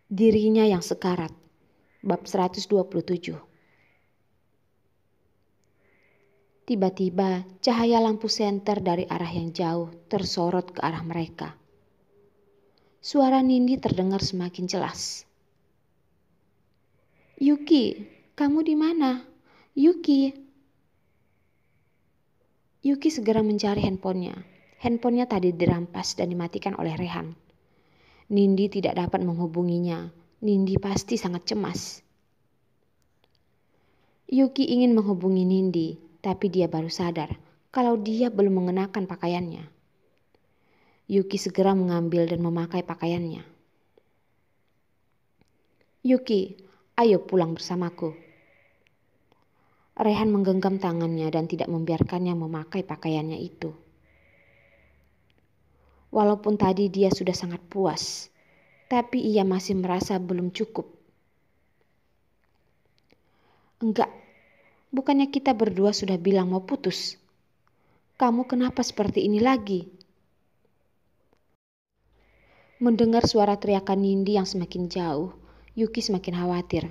Dirinya yang sekarat. Bab 127. Tiba-tiba cahaya lampu senter dari arah yang jauh tersorot ke arah mereka. Suara Nindi terdengar semakin jelas. "Yuki, kamu di mana? Yuki!" Yuki segera mencari handphonenya. Handphonenya tadi dirampas dan dimatikan oleh Rehan. Nindi tidak dapat menghubunginya. Nindi pasti sangat cemas. Yuki ingin menghubungi Nindi, tapi dia baru sadar kalau dia belum mengenakan pakaiannya. Yuki segera mengambil dan memakai pakaiannya. "Yuki, ayo pulang bersamaku." Rehan menggenggam tangannya dan tidak membiarkannya memakai pakaiannya itu. Walaupun tadi dia sudah sangat puas, tapi ia masih merasa belum cukup. "Enggak, bukannya kita berdua sudah bilang mau putus? Kamu kenapa seperti ini lagi?" Mendengar suara teriakan Nindi yang semakin jauh, Yuki semakin khawatir.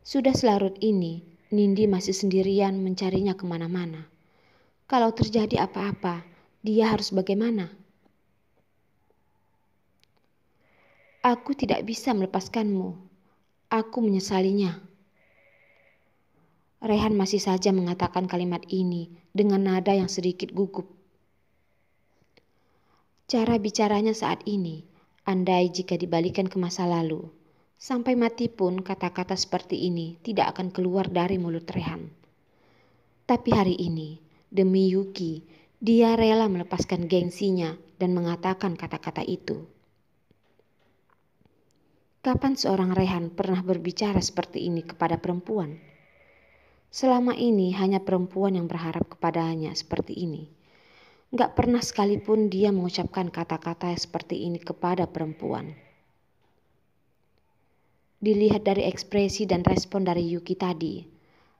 Sudah selarut ini, Nindi masih sendirian mencarinya kemana-mana. Kalau terjadi apa-apa, dia harus bagaimana? "Aku tidak bisa melepaskanmu. Aku menyesalinya." Rehan masih saja mengatakan kalimat ini dengan nada yang sedikit gugup. Cara bicaranya saat ini, andai jika dibalikan ke masa lalu, sampai mati pun kata-kata seperti ini tidak akan keluar dari mulut Rehan. Tapi hari ini, demi Yuki, dia rela melepaskan gengsinya dan mengatakan kata-kata itu. Kapan seorang Rehan pernah berbicara seperti ini kepada perempuan? Selama ini hanya perempuan yang berharap kepadanya seperti ini. Gak pernah sekalipun dia mengucapkan kata-kata seperti ini kepada perempuan. Dilihat dari ekspresi dan respon dari Yuki tadi,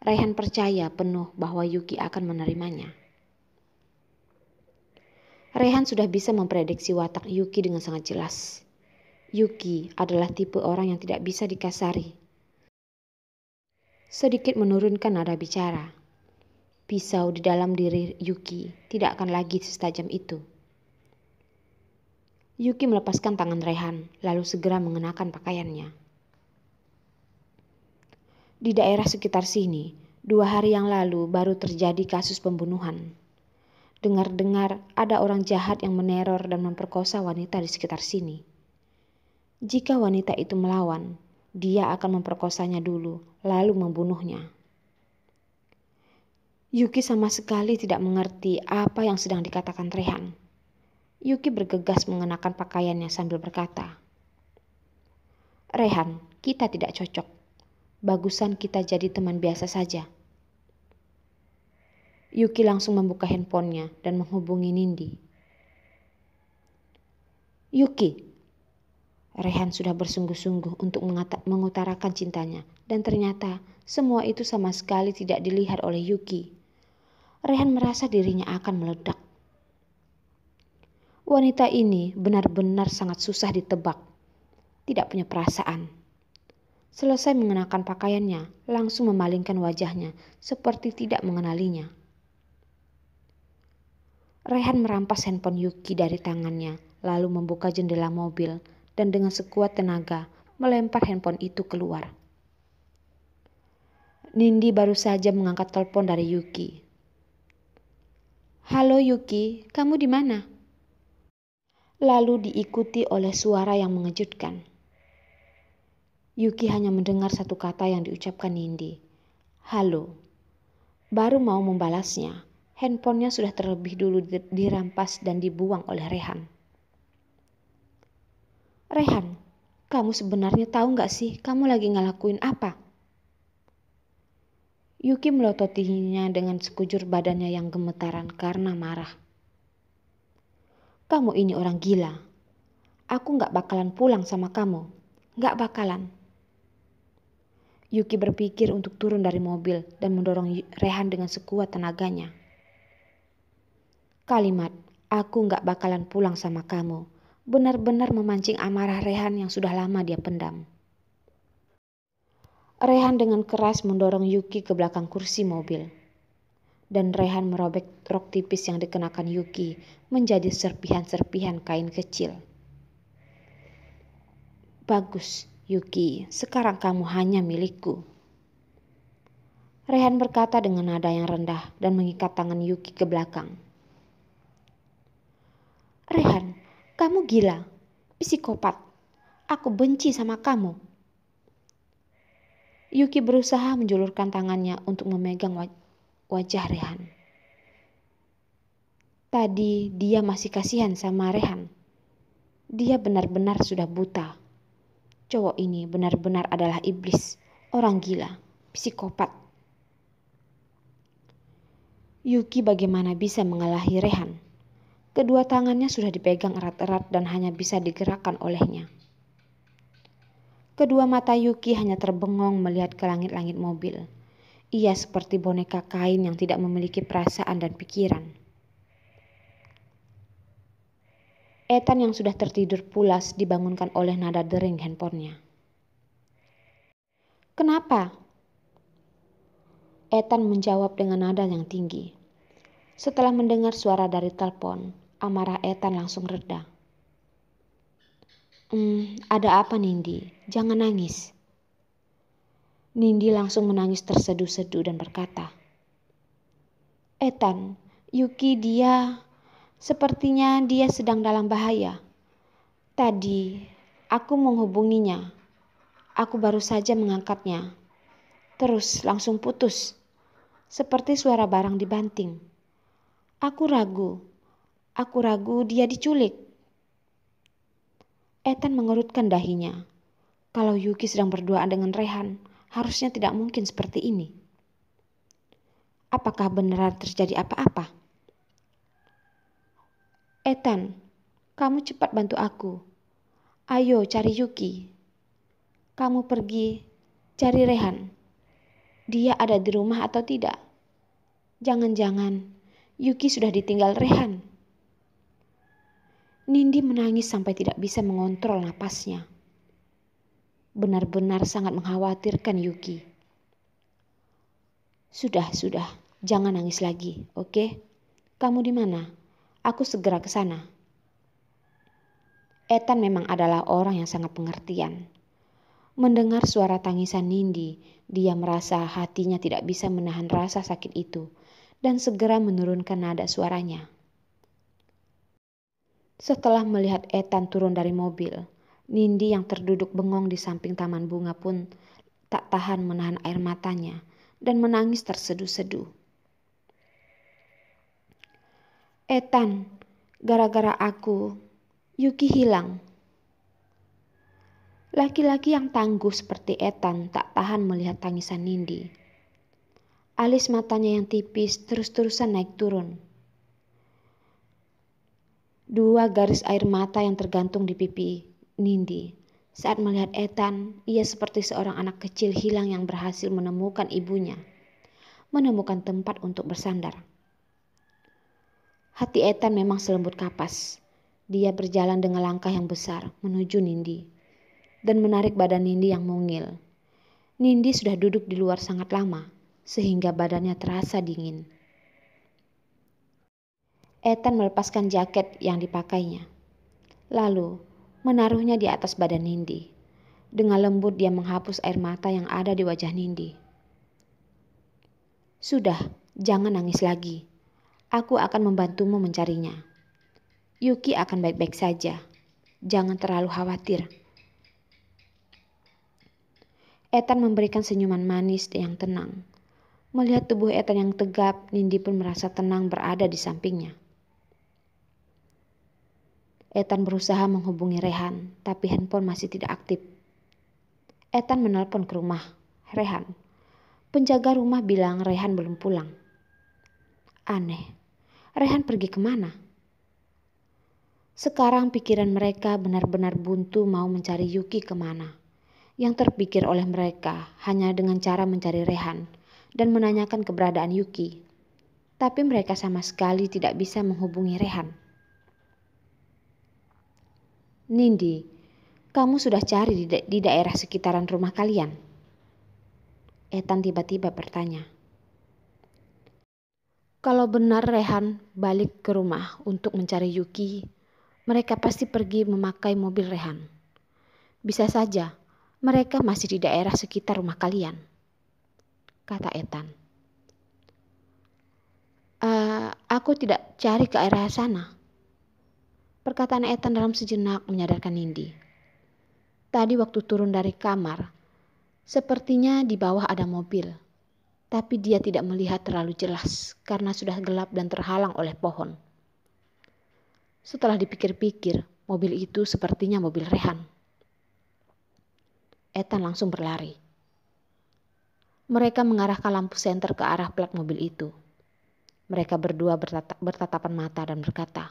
Rehan percaya penuh bahwa Yuki akan menerimanya. Rehan sudah bisa memprediksi watak Yuki dengan sangat jelas. Yuki adalah tipe orang yang tidak bisa dikasari. Sedikit menurunkan nada bicara. Pisau di dalam diri Yuki tidak akan lagi setajam itu. Yuki melepaskan tangan Rehan, lalu segera mengenakan pakaiannya. Di daerah sekitar sini, 2 hari yang lalu baru terjadi kasus pembunuhan. Dengar-dengar ada orang jahat yang meneror dan memperkosa wanita di sekitar sini. Jika wanita itu melawan, dia akan memperkosanya dulu, lalu membunuhnya. Yuki sama sekali tidak mengerti apa yang sedang dikatakan Rehan. Yuki bergegas mengenakan pakaiannya sambil berkata, "Rehan, kita tidak cocok. Bagusan kita jadi teman biasa saja." Yuki langsung membuka handphonenya dan menghubungi Nindi. "Yuki." Rehan sudah bersungguh-sungguh untuk mengutarakan cintanya, dan ternyata semua itu sama sekali tidak dilihat oleh Yuki. Rehan merasa dirinya akan meledak. Wanita ini benar-benar sangat susah ditebak, tidak punya perasaan. Selesai mengenakan pakaiannya, langsung memalingkan wajahnya seperti tidak mengenalinya. Rehan merampas handphone Yuki dari tangannya, lalu membuka jendela mobil dan dengan sekuat tenaga melempar handphone itu keluar. Nindi baru saja mengangkat telepon dari Yuki. "Halo Yuki, kamu di mana?" Lalu diikuti oleh suara yang mengejutkan. Yuki hanya mendengar satu kata yang diucapkan Nindi. "Halo." Baru mau membalasnya, handphonenya sudah terlebih dulu dirampas dan dibuang oleh Rehan. "Rehan, kamu sebenarnya tahu gak sih kamu lagi ngelakuin apa?" Yuki melototinya dengan sekujur badannya yang gemetaran karena marah. "Kamu ini orang gila. Aku gak bakalan pulang sama kamu. Gak bakalan." Yuki berpikir untuk turun dari mobil dan mendorong Rehan dengan sekuat tenaganya. Kalimat, "Aku gak bakalan pulang sama kamu," benar-benar memancing amarah Rehan yang sudah lama dia pendam. Rehan dengan keras mendorong Yuki ke belakang kursi mobil. Dan Rehan merobek rok tipis yang dikenakan Yuki menjadi serpihan-serpihan kain kecil. Bagus, Yuki, sekarang kamu hanya milikku. Rehan berkata dengan nada yang rendah dan mengikat tangan Yuki ke belakang. Rehan, kamu gila, psikopat. Aku benci sama kamu. Yuki berusaha menjulurkan tangannya untuk memegang wajah Rehan. Tadi dia masih kasihan sama Rehan. Dia benar-benar sudah buta. Cowok ini benar-benar adalah iblis, orang gila, psikopat. Yuki bagaimana bisa mengalahi Rehan? Kedua tangannya sudah dipegang erat-erat dan hanya bisa digerakkan olehnya. Kedua mata Yuki hanya terbengong melihat ke langit-langit mobil. Ia seperti boneka kain yang tidak memiliki perasaan dan pikiran. Ethan yang sudah tertidur pulas dibangunkan oleh nada dering handphonenya. Kenapa? Ethan menjawab dengan nada yang tinggi. Setelah mendengar suara dari telepon, amarah Ethan langsung reda. Ada apa Nindi? Jangan nangis. Nindi langsung menangis terseduh-seduh dan berkata, Ethan, Yuki sepertinya dia sedang dalam bahaya. Tadi aku menghubunginya. Aku baru saja mengangkatnya. Terus langsung putus. Seperti suara barang dibanting. Aku ragu dia diculik. Ethan mengerutkan dahinya. Kalau Yuki sedang berduaan dengan Rehan, harusnya tidak mungkin seperti ini. Apakah benar terjadi apa-apa? Ethan, kamu cepat bantu aku. Ayo cari Yuki. Kamu pergi cari Rehan. Dia ada di rumah atau tidak? Jangan-jangan Yuki sudah ditinggal Rehan. Nindi menangis sampai tidak bisa mengontrol napasnya. Benar-benar sangat mengkhawatirkan Yuki. Sudah, jangan nangis lagi, oke? Kamu di mana? Aku segera ke sana. Ethan memang adalah orang yang sangat pengertian. Mendengar suara tangisan Nindi, dia merasa hatinya tidak bisa menahan rasa sakit itu dan segera menurunkan nada suaranya. Setelah melihat Ethan turun dari mobil, Nindi yang terduduk bengong di samping taman bunga pun tak tahan menahan air matanya dan menangis terseduh-seduh. Ethan, gara-gara aku, Yuki hilang. Laki-laki yang tangguh seperti Ethan tak tahan melihat tangisan Nindi. Alis matanya yang tipis terus-terusan naik turun. 2 garis air mata yang tergantung di pipi Nindi. Saat melihat Ethan, ia seperti seorang anak kecil hilang yang berhasil menemukan ibunya. Menemukan tempat untuk bersandar. Hati Ethan memang selembut kapas. Dia berjalan dengan langkah yang besar menuju Nindi. Dan menarik badan Nindi yang mungil. Nindi sudah duduk di luar sangat lama, sehingga badannya terasa dingin. Ethan melepaskan jaket yang dipakainya. Lalu menaruhnya di atas badan Nindi. Dengan lembut dia menghapus air mata yang ada di wajah Nindi. Sudah, jangan nangis lagi. Aku akan membantumu mencarinya. Yuki akan baik-baik saja. Jangan terlalu khawatir. Ethan memberikan senyuman manis yang tenang. Melihat tubuh Ethan yang tegap, Nindi pun merasa tenang berada di sampingnya. Ethan berusaha menghubungi Rehan, tapi handphone masih tidak aktif. Ethan menelpon ke rumah Rehan. Penjaga rumah bilang Rehan belum pulang. Aneh, Rehan pergi kemana? Sekarang pikiran mereka benar-benar buntu mau mencari Yuki kemana. Yang terpikir oleh mereka hanya dengan cara mencari Rehan dan menanyakan keberadaan Yuki. Tapi mereka sama sekali tidak bisa menghubungi Rehan. Nindi, kamu sudah cari di daerah sekitaran rumah kalian? Ethan tiba-tiba bertanya. Kalau benar Rehan balik ke rumah untuk mencari Yuki, mereka pasti pergi memakai mobil Rehan. Bisa saja mereka masih di daerah sekitar rumah kalian, kata Ethan. Aku tidak cari ke arah sana. Perkataan Ethan dalam sejenak menyadarkan Nindi. Tadi waktu turun dari kamar, sepertinya di bawah ada mobil. Tapi dia tidak melihat terlalu jelas karena sudah gelap dan terhalang oleh pohon. Setelah dipikir-pikir, mobil itu sepertinya mobil Rehan. Ethan langsung berlari. Mereka mengarahkan lampu senter ke arah plat mobil itu. Mereka berdua bertatapan mata dan berkata,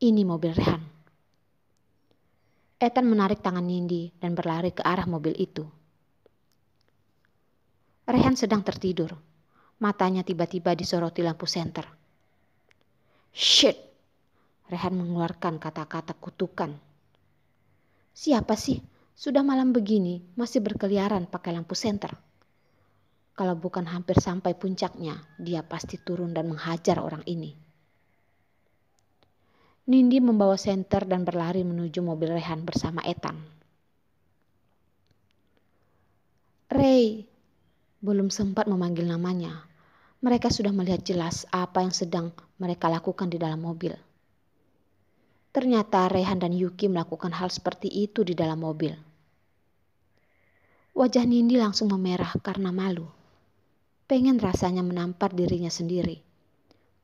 "Ini mobil Rehan." Ethan menarik tangan Nindi dan berlari ke arah mobil itu. Rehan sedang tertidur. Matanya tiba-tiba disoroti lampu senter. "Shit!" Rehan mengeluarkan kata-kata kutukan. Siapa sih? Sudah malam begini masih berkeliaran pakai lampu senter. Kalau bukan hampir sampai puncaknya, dia pasti turun dan menghajar orang ini. Nindi membawa senter dan berlari menuju mobil Rehan bersama Ethan. Ray, belum sempat memanggil namanya. Mereka sudah melihat jelas apa yang sedang mereka lakukan di dalam mobil. Ternyata Rehan dan Yuki melakukan hal seperti itu di dalam mobil. Wajah Nindi langsung memerah karena malu. Pengen rasanya menampar dirinya sendiri.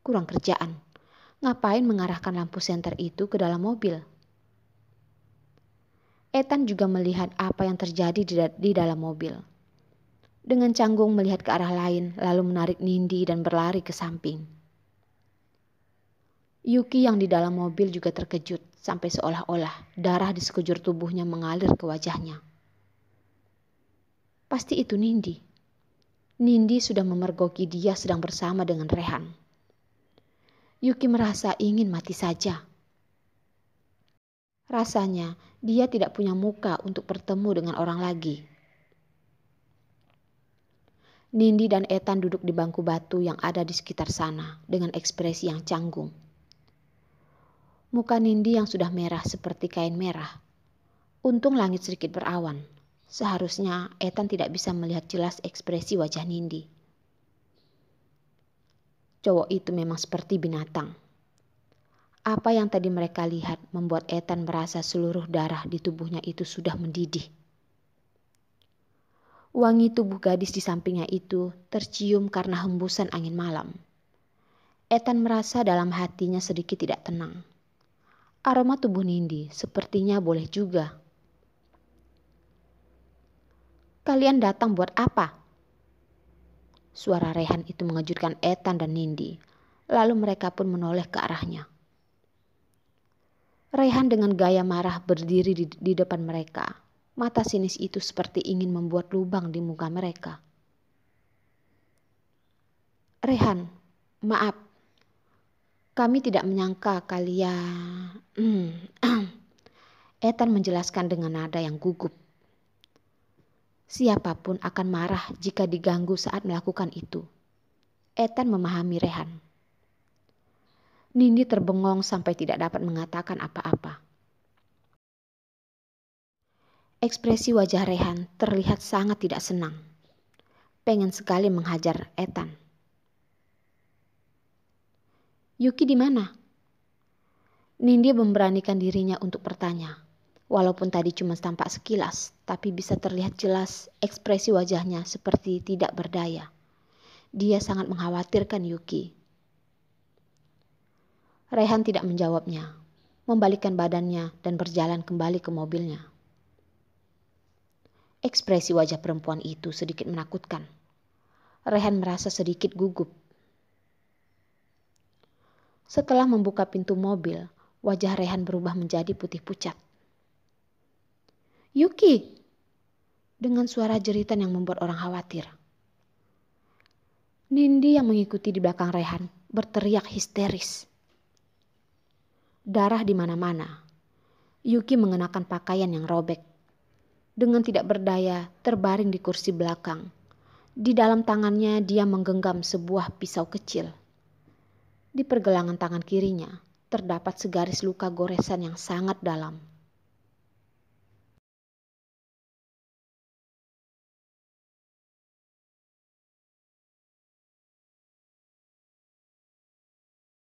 Kurang kerjaan. Ngapain mengarahkan lampu senter itu ke dalam mobil? Ethan juga melihat apa yang terjadi di dalam mobil. Dengan canggung melihat ke arah lain, lalu menarik Nindi dan berlari ke samping. Yuki yang di dalam mobil juga terkejut sampai seolah-olah darah di sekujur tubuhnya mengalir ke wajahnya. Pasti itu Nindi. Nindi sudah memergoki dia sedang bersama dengan Rehan. Yuki merasa ingin mati saja. Rasanya dia tidak punya muka untuk bertemu dengan orang lagi. Nindi dan Ethan duduk di bangku batu yang ada di sekitar sana dengan ekspresi yang canggung. Muka Nindi yang sudah merah seperti kain merah. Untung langit sedikit berawan. Seharusnya Ethan tidak bisa melihat jelas ekspresi wajah Nindi. Cowok itu memang seperti binatang. Apa yang tadi mereka lihat membuat Ethan merasa seluruh darah di tubuhnya itu sudah mendidih. Wangi tubuh gadis di sampingnya itu tercium karena hembusan angin malam. Ethan merasa dalam hatinya sedikit tidak tenang. Aroma tubuh Nindi sepertinya boleh juga. "Kalian datang buat apa?" Suara Rehan itu mengejutkan Ethan dan Nindi. Lalu mereka pun menoleh ke arahnya. Rehan dengan gaya marah berdiri di depan mereka. Mata sinis itu seperti ingin membuat lubang di muka mereka. "Rehan, maaf. Kami tidak menyangka kalian..." Ethan menjelaskan dengan nada yang gugup. Siapapun akan marah jika diganggu saat melakukan itu. Ethan memahami Rehan. Nindi terbengong sampai tidak dapat mengatakan apa-apa. Ekspresi wajah Rehan terlihat sangat tidak senang. Pengen sekali menghajar Ethan. "Yuki di mana?" Nindi memberanikan dirinya untuk bertanya. Walaupun tadi cuma tampak sekilas, tapi bisa terlihat jelas ekspresi wajahnya seperti tidak berdaya. Dia sangat mengkhawatirkan Yuki. Rehan tidak menjawabnya, membalikkan badannya dan berjalan kembali ke mobilnya. Ekspresi wajah perempuan itu sedikit menakutkan. Rehan merasa sedikit gugup. Setelah membuka pintu mobil, wajah Rehan berubah menjadi putih pucat. "Yuki!" dengan suara jeritan yang membuat orang khawatir. Nindi yang mengikuti di belakang Rehan berteriak histeris. Darah di mana-mana. Yuki mengenakan pakaian yang robek. Dengan tidak berdaya, terbaring di kursi belakang. Di dalam tangannya dia menggenggam sebuah pisau kecil. Di pergelangan tangan kirinya terdapat segaris luka goresan yang sangat dalam.